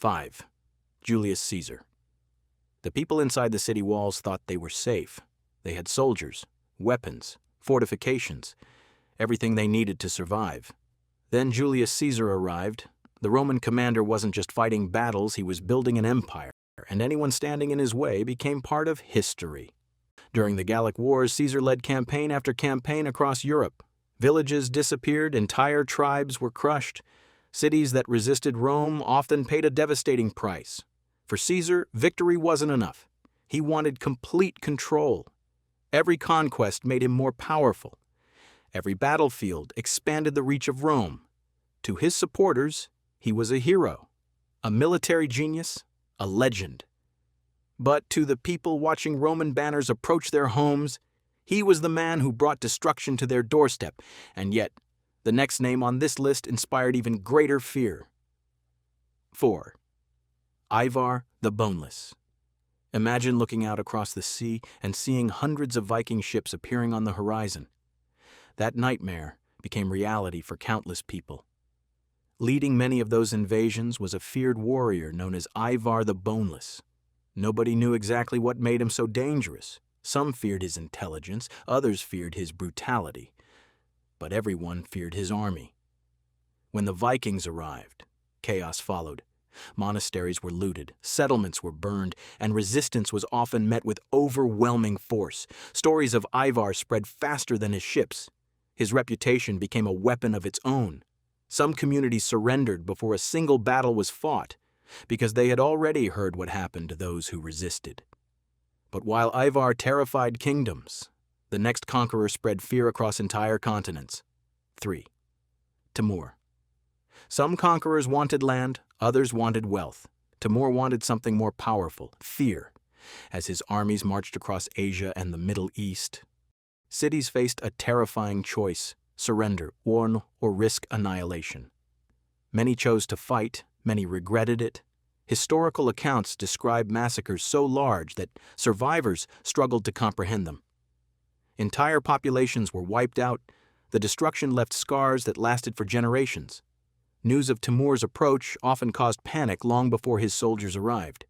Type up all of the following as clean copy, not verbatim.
5. Julius Caesar. The people inside the city walls thought they were safe. They had soldiers, weapons, fortifications, everything they needed to survive. Then Julius Caesar arrived. The Roman commander wasn't just fighting battles, he was building an empire, and anyone standing in his way became part of history. During the Gallic Wars, Caesar led campaign after campaign across Europe. Villages disappeared, entire tribes were crushed. Cities that resisted Rome often paid a devastating price. For Caesar, victory wasn't enough. He wanted complete control. Every conquest made him more powerful. Every battlefield expanded the reach of Rome. To his supporters, he was a hero, a military genius, a legend. But to the people watching Roman banners approach their homes, he was the man who brought destruction to their doorstep, and yet, the next name on this list inspired even greater fear. 4. Ivar the Boneless. Imagine looking out across the sea and seeing hundreds of Viking ships appearing on the horizon. That nightmare became reality for countless people. Leading many of those invasions was a feared warrior known as Ivar the Boneless. Nobody knew exactly what made him so dangerous. Some feared his intelligence, others feared his brutality. But everyone feared his army. When the Vikings arrived, chaos followed. Monasteries were looted, settlements were burned, and resistance was often met with overwhelming force. Stories of Ivar spread faster than his ships. His reputation became a weapon of its own. Some communities surrendered before a single battle was fought, because they had already heard what happened to those who resisted. But while Ivar terrified kingdoms, the next conqueror spread fear across entire continents. 3. Timur. Some conquerors wanted land, others wanted wealth. Timur wanted something more powerful, fear. As his armies marched across Asia and the Middle East, cities faced a terrifying choice: surrender, or risk annihilation. Many chose to fight, many regretted it. Historical accounts describe massacres so large that survivors struggled to comprehend them. Entire populations were wiped out. The destruction left scars that lasted for generations. News of Timur's approach often caused panic long before his soldiers arrived.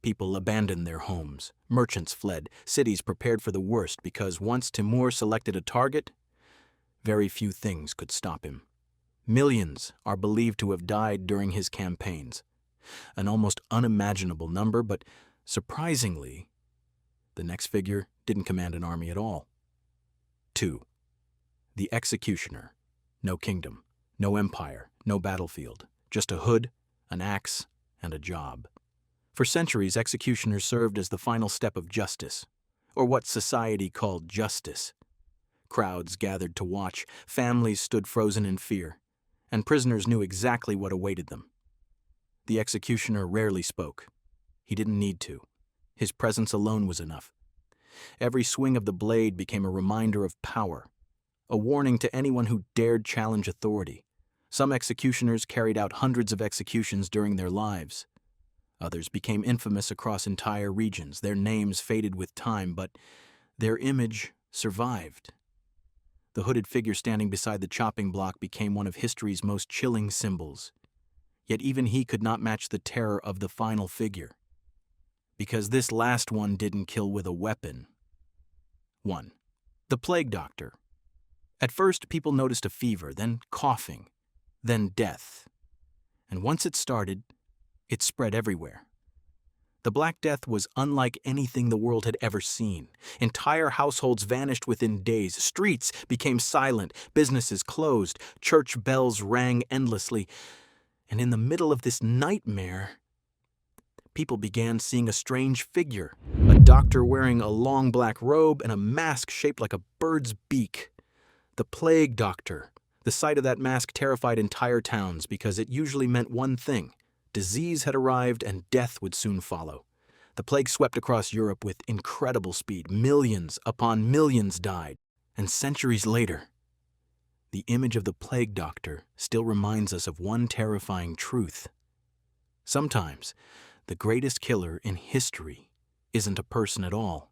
People abandoned their homes. Merchants fled. Cities prepared for the worst because once Timur selected a target, very few things could stop him. Millions are believed to have died during his campaigns. An almost unimaginable number, but surprisingly, the next figure didn't command an army at all. 2. The executioner. No kingdom, no empire, no battlefield, just a hood, an axe, and a job. For centuries, executioners served as the final step of justice, or what society called justice. Crowds gathered to watch, families stood frozen in fear, and prisoners knew exactly what awaited them. The executioner rarely spoke. He didn't need to. His presence alone was enough. Every swing of the blade became a reminder of power, a warning to anyone who dared challenge authority. Some executioners carried out hundreds of executions during their lives. Others became infamous across entire regions. Their names faded with time, but their image survived. The hooded figure standing beside the chopping block became one of history's most chilling symbols. Yet even he could not match the terror of the final figure, because this last one didn't kill with a weapon. 1. The plague doctor. At first, people noticed a fever, then coughing, then death. And once it started, it spread everywhere. The Black Death was unlike anything the world had ever seen. Entire households vanished within days. Streets became silent. Businesses closed. Church bells rang endlessly. And in the middle of this nightmare, people began seeing a strange figure. A doctor wearing a long black robe and a mask shaped like a bird's beak. The plague doctor. The sight of that mask terrified entire towns because it usually meant one thing: disease had arrived and death would soon follow. The plague swept across Europe with incredible speed. Millions upon millions died. And centuries later, the image of the plague doctor still reminds us of one terrifying truth. Sometimes, the greatest killer in history isn't a person at all.